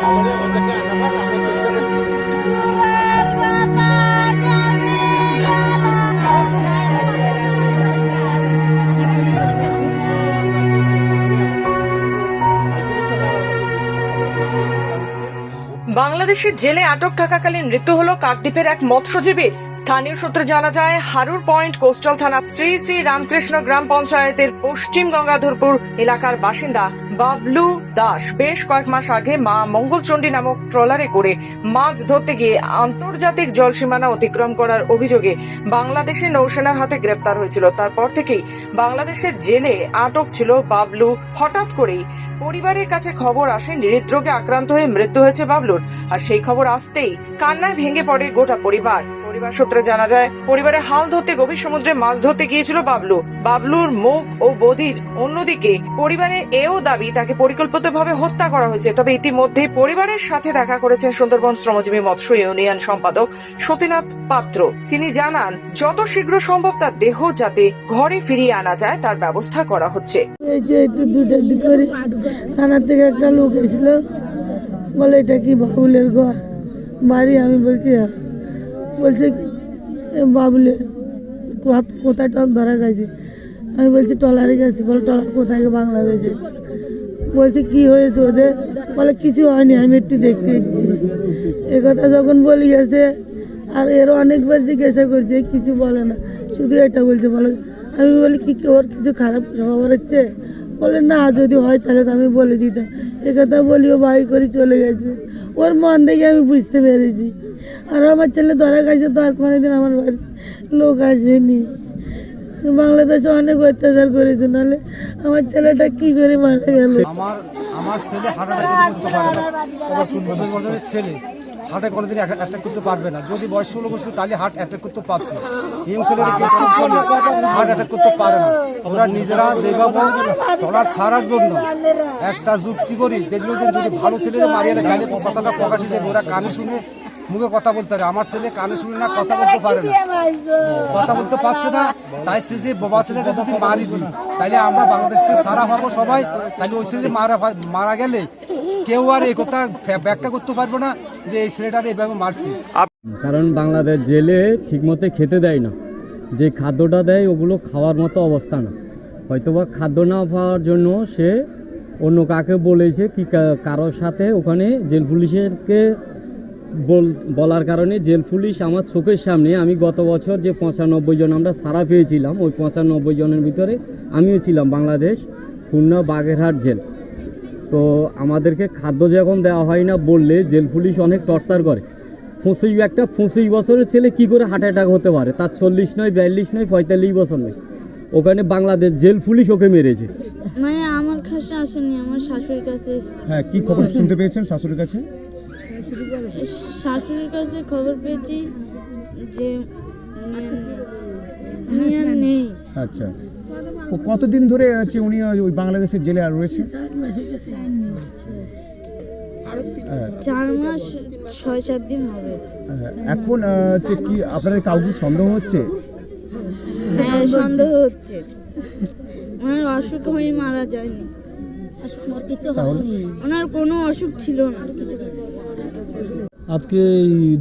আমাদের ওটাকে আনাবার আমরা চেষ্টা করছি। বাংলাদেশের জেলে আটক থাকাকালীন মৃত্যু হলো কাকদ্বীপের এক মৎস্যজীবীর। স্থানীয় সূত্রে জানা যায়, হারুর পয়েন্ট কোস্টাল থানা শ্রী শ্রী রামকৃষ্ণ গ্রাম পঞ্চায়েতের পশ্চিম গঙ্গাধরপুর এলাকার বাসিন্দা বাবলু দাস বেশ কয়েক মাস আগে মা মঙ্গলচণ্ডী নামক ট্রলারে করে মাছ ধরতে গিয়ে আন্তর্জাতিক জলসীমানা অতিক্রম করার অভিযোগে বাংলাদেশের নৌসেনার হাতে গ্রেপ্তার হয়েছিল। তারপর থেকেই বাংলাদেশের জেলে আটক ছিল বাবলু। হঠাৎ করেই পরিবারের কাছে খবর আসে হৃদরোগে আক্রান্ত হয়ে মৃত্যু হয়েছে বাবলুর। আর সেই খবর আসতেই কান্নায় ভেঙে পড়ে গোটা পরিবার। পরিবার সূত্রে জানা যায়, পরিবারে হাল ধরতে গভীর সমুদ্রে মাছ ধরতে গিয়েছিল বাবলু। বাবলুর মুখ ও বধির। অন্যদিকে পরিবারের এও দাবি তাকে পরিকল্পিতভাবে হত্যা করা হয়েছে। তবে ইতিমধ্যে পরিবারের সাথে দেখা করেছেন সুন্দরবন শ্রমজীবী মৎস্য ইউনিয়ন সম্পাদক সতীনাথ পাত্র। তিনি জানান, যত শীঘ্র সম্ভব তার দেহ যাতে ঘরে ফিরিয়ে আনা যায় তার ব্যবস্থা করা হচ্ছে। এই যে একটু দুটার দিক করে থানা থেকে একটা লোক এসেছিল, বলে এটা কি বাবুলের ঘর বাড়ি? আমি বলছি হ্যাঁ। বলছে বাবুলের কোথায় টল ধরা গেছে? আমি বলছি টলারে গেছি। বলে টলার কোথায়? বাংলাদেশে। বলছে কি হয়েছে ওদের? বলে কিছু হয়নি, আমি একটু দেখতে এসেছি। এ কথা যখন বলি গেছে, আর এরও অনেকবার জিজ্ঞাসা করছে, কিছু বলে না, শুধু এটা বলছে। বলে আমি বলি কি ওর কিছু খারাপ খবর হচ্ছে? বলে না, যদি হয় তাহলে তো আমি বলে দিতাম। কথা বলিও ভাই করে চলে গেছে। ওর মন দেখে আমি বুঝতে পেরেছি। আর আমার ছেলে ধরা গেছে তো আর কোনোদিন আমার বাড়ি লোক আসেনি। বাংলাদেশে অনেক অত্যাচার করেছে, নাহলে আমার ছেলেটা কি করে মারা গেল? আমার ছেলে হার্ট অ্যাটাক করতে পারে না। 25 বছরের ছেলে হার্ট কোনোদিন অ্যাটাক করতে পারবে না। যদি বয়স 16 বছর তাহলে হার্ট অ্যাটাক করতে পারছে। ইয়ং ছেলেরা হার্ট অ্যাটাক করতে পারে না। ওরা নিজেরা যেভাবে টলার ছাড়ার জন্য একটা যুক্তি করি, দেখলো যে যদি ভালো ছেলেরা মারিয়ে গেলে কথাটা প্রকাশিত যাবে। ওরা কানে শুনে মুখে কথা বলতে পারে। আমার ছেলে কানে শুনে না, কথা বলতে পারে না, কথা বলতে পারছে না। তাই সে বাবা ছেলেটা যদি মারি দিই তাহলে আমরা বাংলাদেশ থেকে সারা হবো সবাই। তাহলে ওই ছেলে মারা গেলে কেউ আর এই কথা ব্যাখ্যা করতে পারবো না যে এই ছেলেটার এইভাবে মারছি। কারণ বাংলাদেশ জেলে ঠিকমতো খেতে দেয় না। যে খাদ্যটা দেয় ওগুলো খাওয়ার মতো অবস্থা না। হয়তোবা খাদ্য না পাওয়ার জন্য সে অন্য কাকে বলেছে কি কারোর সাথে ওখানে জেল পুলিশকে বলার কারণে জেল পুলিশ আমার চোখের সামনে, আমি গত বছর যে 95 জন আমরা সারা পেয়েছিলাম, ওই 95 জনের ভিতরে আমিও ছিলাম। বাংলাদেশ খুলনা বাগেরহাট জেল। তো আমাদেরকে খাদ্য যখন দেওয়া হয় না বললে জেল পুলিশ অনেক টর্চার করে। 25 বছরের ছেলে কি করে হার্ট অ্যাটাক হতে পারে? তার 40 নয়, 42 নয়, 45 বছর নয়। ওখানে বাংলাদেশ জেল পুলিশ ওকে মেরেছে। মানে আমার কাছে আসেনি, আমার শাশুড়ির কাছে এসেছে। হ্যাঁ, কি খবর শুনতে পেয়েছেন শাশুড়ির কাছে? শাশুড়ির কাছে খবর পেয়েছি যে উনি আর নেই। আচ্ছা, কতদিন ধরে উনি ওই বাংলাদেশের জেলে আর রয়েছে? 4 মাস 6-7 দিন হবে। এখন কি আপনাদের কাউকে সন্দেহ হচ্ছে? হ্যাঁ, সন্দেহ হচ্ছে। ওনার অসুখ হয়ে মারা যায়নি, ওনার কোনো অসুখ ছিল না। আজকে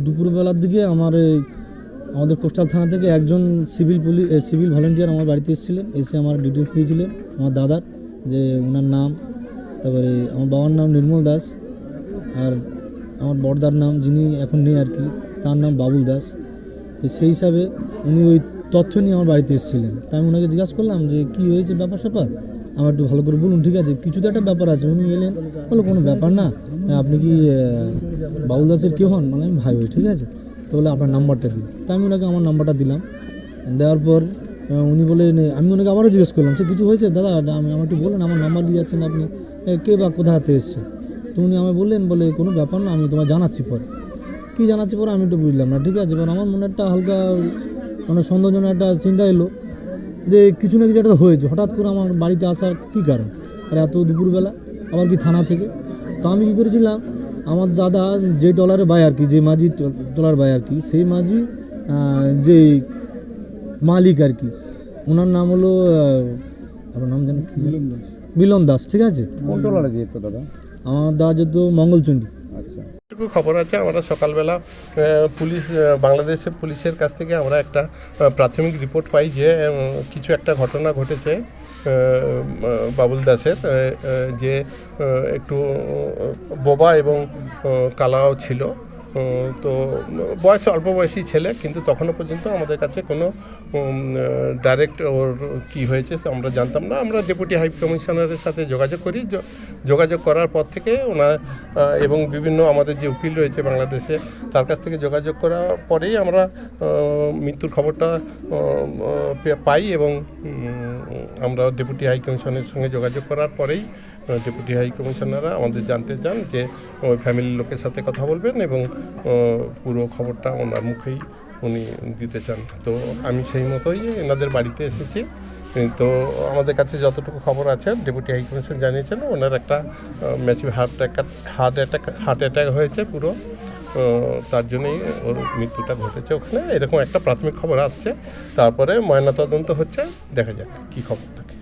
দুপুরবেলার দিকে আমাদের কোস্টাল থানা থেকে একজন সিভিল ভলেন্টিয়ার আমার বাড়িতে এসেছিলেন। এসে আমার ডিটেলস দিয়েছিলেন আমার দাদার, যে ওনার নাম, তারপরে আমার বাবার নাম নির্মল দাস, আর আমার বড়দার নাম, যিনি এখন নেই আর কি, তার নাম বাবুল দাস। তো সেই হিসাবে উনি ওই তথ্য নিয়ে আমার বাড়িতে এসেছিলেন। তা আমি ওনাকে জিজ্ঞাসা করলাম যে কী হয়েছে ব্যাপার স্যাপার, আমার একটু ভালো করে বলুন। ঠিক আছে, কিছু তো একটা ব্যাপার আছে। উনি এলেন, বলে কোনো ব্যাপার না, আপনি কি বাবুল দাসের কেউ হন? মানে আমি ভাই হই। ঠিক আছে, তো বলে আপনার নাম্বারটা দিন। তা আমি ওনাকে আমার নাম্বারটা দিলাম। দেওয়ার পর উনি বলে, আমি ওনাকে আবারও জিজ্ঞেস করলাম সে কিছু হয়েছে দাদা, আমার একটু বলেন, আমার নাম্বার দিয়ে যাচ্ছেন আপনি, কে বা কোথা হাতে এসছে? তো উনি আমায় বললেন, বলে কোনো ব্যাপার না, আমি তোমায় জানাচ্ছি পরে। কী জানাচ্ছি পরে আমি একটু বুঝলাম না। ঠিক আছে, এবার আমার মনে একটা হালকা মানে সন্দেহজনক একটা চিন্তা এলো যে কিছু না কিছু একটা হয়েছে। হঠাৎ করে আমার বাড়িতে আসার কী কারণ, আর এত দুপুরবেলা, আবার কি থানা থেকে? তো আমি কী করেছিলাম, আমার দাদা যে ট্রলারে বায় আর কি, যে মাঝি ট্রলার বায় আর কি, সেই মাঝি যে মালিক আর কি, ওনার নাম হলো, আপনার নাম জানেন? মিলন দাস। ঠিক আছে। কোন ট্রলারে যেত দাদা? আমার দাদা যেত মঙ্গলচণ্ডী। যতটুকু খবর আছে আমরা সকালবেলা পুলিশ বাংলাদেশের পুলিশের কাছ থেকে আমরা একটা প্রাথমিক রিপোর্ট পাই যে কিছু একটা ঘটনা ঘটেছে বাবুল দাসের, যে একটু বোবা এবং কালাও ছিল। তো বয়স অল্প বয়সী ছেলে, কিন্তু তখনও পর্যন্ত আমাদের কাছে কোনো ডাইরেক্ট ওর কী হয়েছে আমরা জানতাম না। আমরা ডেপুটি হাই কমিশনারের সাথে যোগাযোগ করি, যোগাযোগ করার পর থেকে ওনার এবং বিভিন্ন আমাদের যে উকিল রয়েছে বাংলাদেশে তার কাছ থেকে যোগাযোগ করার পরেই আমরা মৃত্যুর খবরটা পাই এবং আমরা ডেপুটি হাই কমিশনের সঙ্গে যোগাযোগ করার পরেই ডেপুটি হাই কমিশনাররা আমাদের জানতে চান যে ওই ফ্যামিলির লোকের সাথে কথা বলবেন এবং পুরো খবরটা ওনার মুখেই উনি দিতে চান। তো আমি সেই মতোই এনাদের বাড়িতে এসেছি। তো আমাদের কাছে যতটুকু খবর আছে ডেপুটি হাই কমিশন জানিয়েছেন ওনার একটা ম্যাসিভ হার্ট অ্যাটাক হয়েছে পুরো, তার জন্যই ওর মৃত্যুটা ঘটেছে ওখানে, এরকম একটা প্রাথমিক খবর আসছে। তারপরে ময়নাতদন্ত হচ্ছে, দেখা যাক কী খবর থাকে।